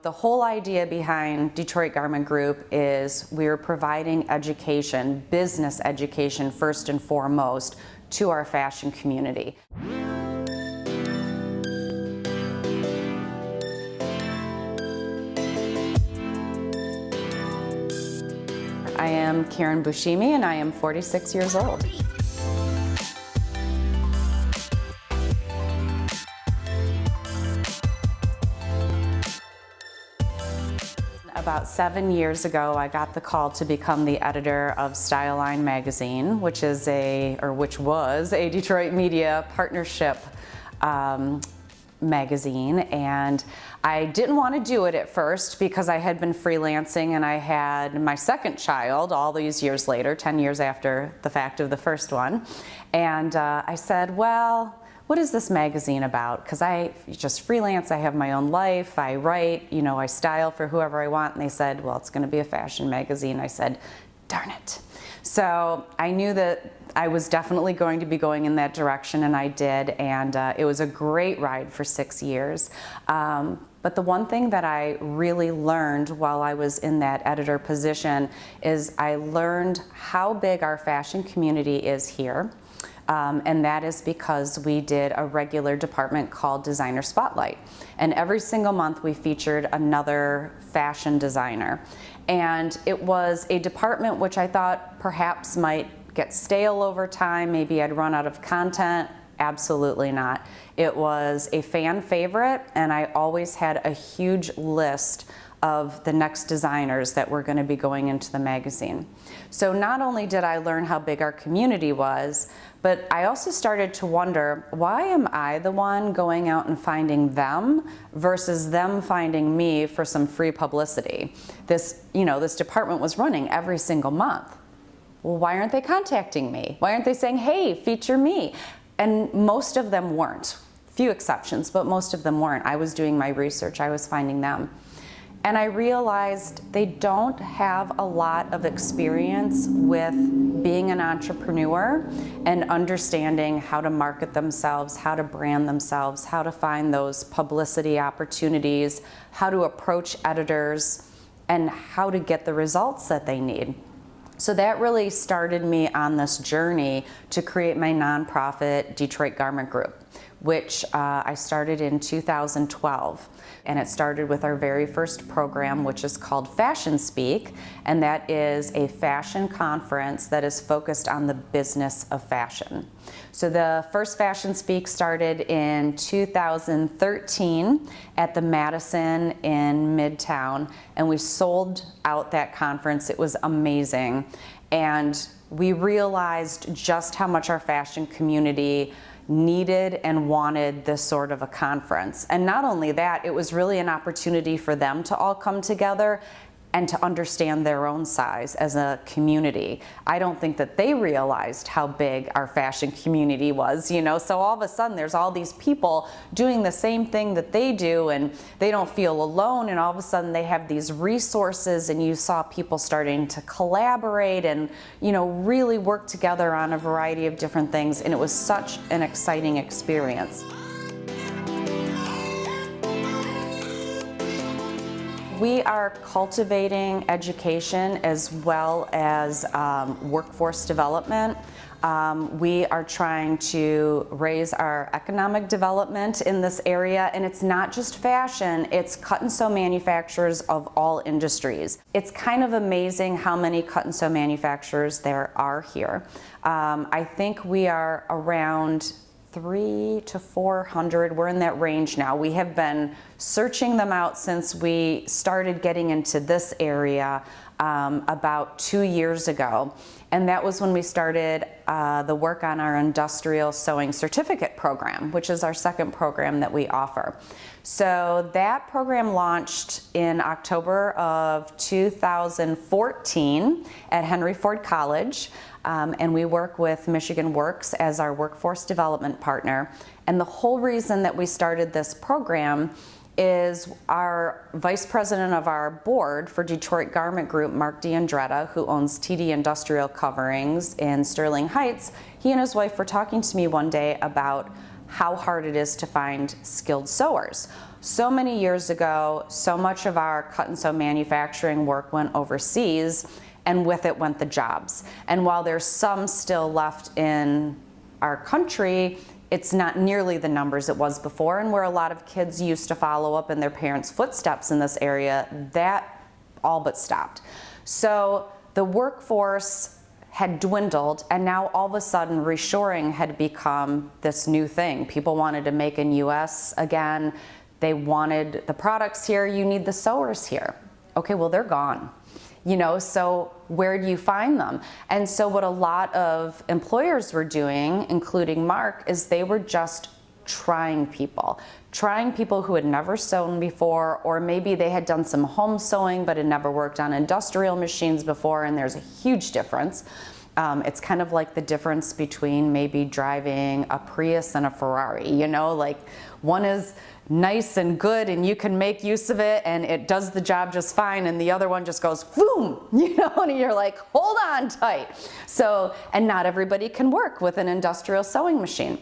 The whole idea behind Detroit Garment Group is we're providing education, business education first and foremost, to our fashion community. I am Karen Buscemi and I am 46 years old. About 7 years ago, I got the call to become the editor of StyleLine magazine, which was a Detroit media partnership magazine. And I didn't want to do it at first because I had been freelancing and I had my second child all these years later, 10 years after the fact of the first one. And I said, well, what is this magazine about? Because I just freelance, I have my own life, I write, I style for whoever I want. And they said, well, it's going to be a fashion magazine. I said, darn it. So I knew that I was definitely going to be going in that direction, and I did. And it was a great ride for 6 years. But the one thing that I really learned while I was in that editor position is I learned how big our fashion community is here. And that is because we did a regular department called Designer Spotlight. And every single month we featured another fashion designer. And it was a department which I thought perhaps might get stale over time, maybe I'd run out of content. Absolutely not. It was a fan favorite, and I always had a huge list of the next designers that were going to be going into the magazine. So not only did I learn how big our community was, but I also started to wonder, why am I the one going out and finding them versus them finding me for some free publicity? This department was running every single month. Well, why aren't they contacting me? Why aren't they saying, hey, feature me? And most of them weren't. Few exceptions, but most of them weren't. I was doing my research, I was finding them. And I realized they don't have a lot of experience with being an entrepreneur and understanding how to market themselves, how to brand themselves, how to find those publicity opportunities, how to approach editors, and how to get the results that they need. So that really started me on this journey to create my nonprofit Detroit Garment Group, which I started in 2012. And it started with our very first program, which is called Fashion Speak, and that is a fashion conference that is focused on the business of fashion. So the first Fashion Speak started in 2013 at the Madison in Midtown, and we sold out that conference. It was amazing. And we realized just how much our fashion community needed and wanted this sort of a conference. And not only that, it was really an opportunity for them to all come together and to understand their own size as a community. I don't think that they realized how big our fashion community was, so all of a sudden there's all these people doing the same thing that they do, and they don't feel alone, and all of a sudden they have these resources, and you saw people starting to collaborate and really work together on a variety of different things, and it was such an exciting experience. We are cultivating education as well as workforce development. We are trying to raise our economic development in this area, and it's not just fashion, it's cut and sew manufacturers of all industries. It's kind of amazing how many cut and sew manufacturers there are here. I think we are around 300 to 400, we're in that range now. We have been searching them out since we started getting into this area about 2 years ago. And that was when we started the work on our industrial sewing certificate program, which is our second program that we offer. So that program launched in October of 2014 at Henry Ford College. And we work with Michigan Works as our workforce development partner. And the whole reason that we started this program is our vice president of our board for Detroit Garment Group, Mark D'Andretta, who owns TD Industrial Coverings in Sterling Heights. He and his wife were talking to me one day about how hard it is to find skilled sewers. So many years ago, so much of our cut and sew manufacturing work went overseas, and with it went the jobs. And while there's some still left in our country, it's not nearly the numbers it was before, and where a lot of kids used to follow up in their parents' footsteps in this area, that all but stopped. So the workforce had dwindled, and now all of a sudden reshoring had become this new thing. People wanted to make in US again. They wanted the products here. You need the sewers here. Okay, well, they're gone. So where do you find them? And so what a lot of employers were doing, including Mark, is they were just trying people who had never sewn before, or maybe they had done some home sewing but had never worked on industrial machines before, and there's a huge difference. It's kind of like the difference between maybe driving a Prius and a Ferrari, like one is nice and good and you can make use of it and it does the job just fine, and the other one just goes boom, and you're like, hold on tight. So, and not everybody can work with an industrial sewing machine.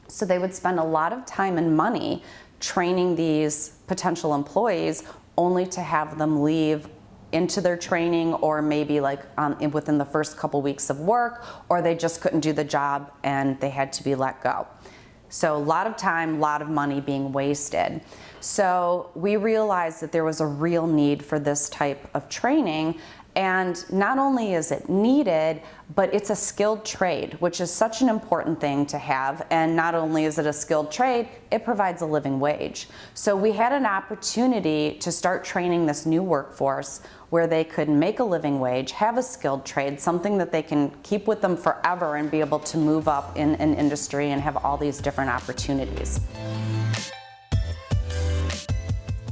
So they would spend a lot of time and money training these potential employees, only to have them leave into their training, or maybe within the first couple weeks of work, or they just couldn't do the job and they had to be let go. So a lot of time, a lot of money being wasted. So we realized that there was a real need for this type of training. And not only is it needed, but it's a skilled trade, which is such an important thing to have. And not only is it a skilled trade, it provides a living wage. So we had an opportunity to start training this new workforce where they could make a living wage, have a skilled trade, something that they can keep with them forever and be able to move up in an industry and have all these different opportunities.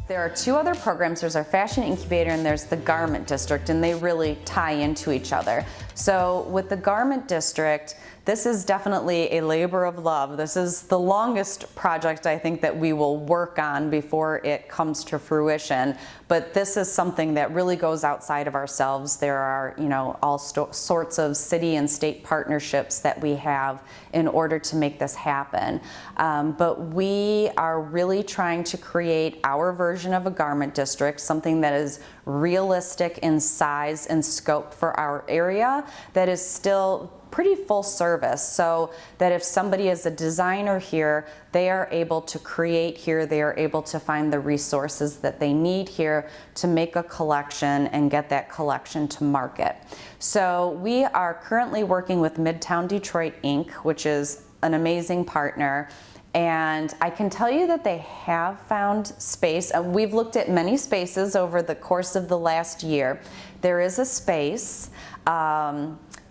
There are two other programs. There's our Fashion Incubator and there's the Garment District, and they really tie into each other. So with the Garment District, this is definitely a labor of love. This is the longest project I think that we will work on before it comes to fruition. But this is something that really goes outside of ourselves. There are, all sorts of city and state partnerships that we have in order to make this happen. But we are really trying to create our version of a garment district, something that is realistic in size and scope for our area, that is still pretty full service, so that if somebody is a designer here, they are able to create here, they are able to find the resources that they need here to make a collection and get that collection to market. So we are currently working with Midtown Detroit Inc., which is an amazing partner. And I can tell you that they have found space. We've looked at many spaces over the course of the last year. There is a space,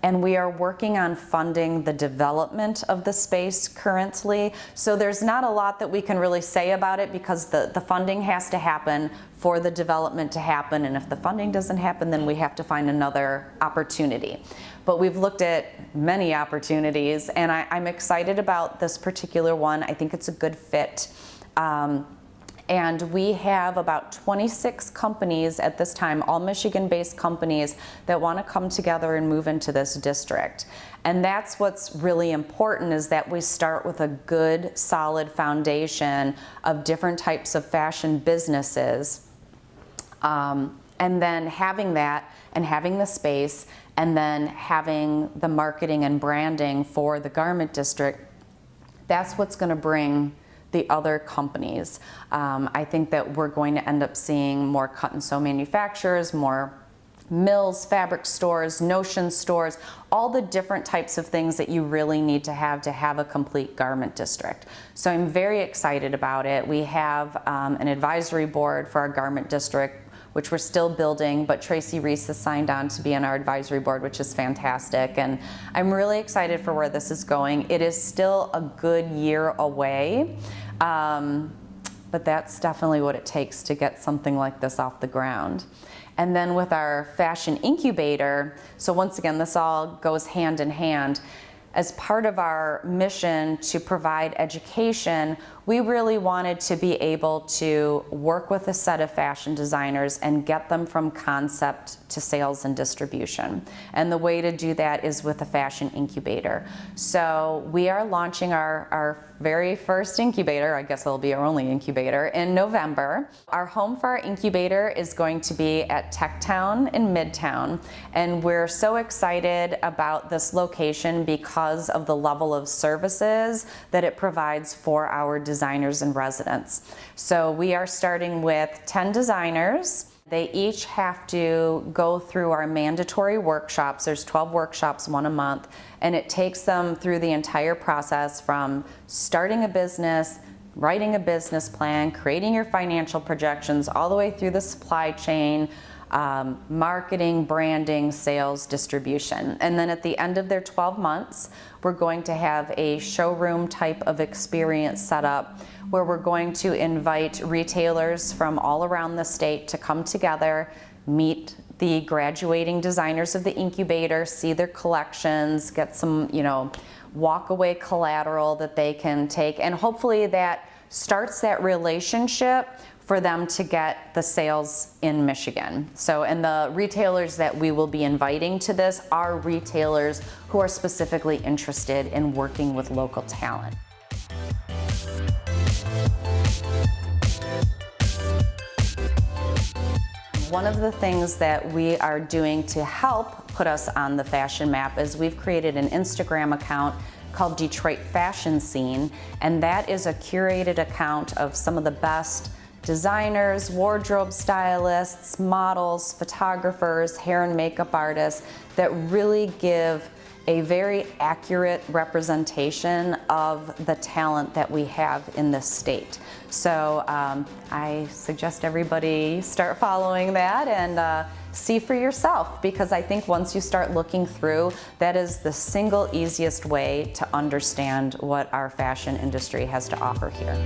and we are working on funding the development of the space currently. So there's not a lot that we can really say about it, because the funding has to happen for the development to happen. And if the funding doesn't happen, then we have to find another opportunity. But we've looked at many opportunities, and I'm excited about this particular one. I think it's a good fit. And we have about 26 companies at this time, all Michigan-based companies, that want to come together and move into this district. And that's what's really important, is that we start with a good, solid foundation of different types of fashion businesses. And then having that, and having the space, and then having the marketing and branding for the garment district, that's what's going to bring the other companies. I think that we're going to end up seeing more cut and sew manufacturers, more mills, fabric stores, notion stores, all the different types of things that you really need to have a complete garment district. So I'm very excited about it. We have an advisory board for our garment district, which we're still building, but Tracy Reese has signed on to be on our advisory board, which is fantastic. And I'm really excited for where this is going. It is still a good year away, but that's definitely what it takes to get something like this off the ground. And then with our Fashion Incubator, so once again, this all goes hand in hand. As part of our mission to provide education, we really wanted to be able to work with a set of fashion designers and get them from concept to sales and distribution. And the way to do that is with a fashion incubator. So we are launching our very first incubator, I guess it'll be our only incubator, in November. Our home for our incubator is going to be at Tech Town in Midtown, and we're so excited about this location because of the level of services that it provides for our designers and residents. So we are starting with 10 designers. They each have to go through our mandatory workshops. There's 12 workshops, one a month, and it takes them through the entire process from starting a business, writing a business plan, creating your financial projections, all the way through the supply chain, marketing, branding, sales, distribution. And then at the end of their 12 months, we're going to have a showroom type of experience set up where we're going to invite retailers from all around the state to come together, meet the graduating designers of the incubator, see their collections, get some, walk away collateral that they can take, and hopefully that starts that relationship for them to get the sales in Michigan. So, and the retailers that we will be inviting to this are retailers who are specifically interested in working with local talent. One of the things that we are doing to help put us on the fashion map is we've created an Instagram account called Detroit Fashion Scene, and that is a curated account of some of the best designers, wardrobe stylists, models, photographers, hair and makeup artists that really give a very accurate representation of the talent that we have in this state. So I suggest everybody start following that and see for yourself, because I think once you start looking through, that is the single easiest way to understand what our fashion industry has to offer here.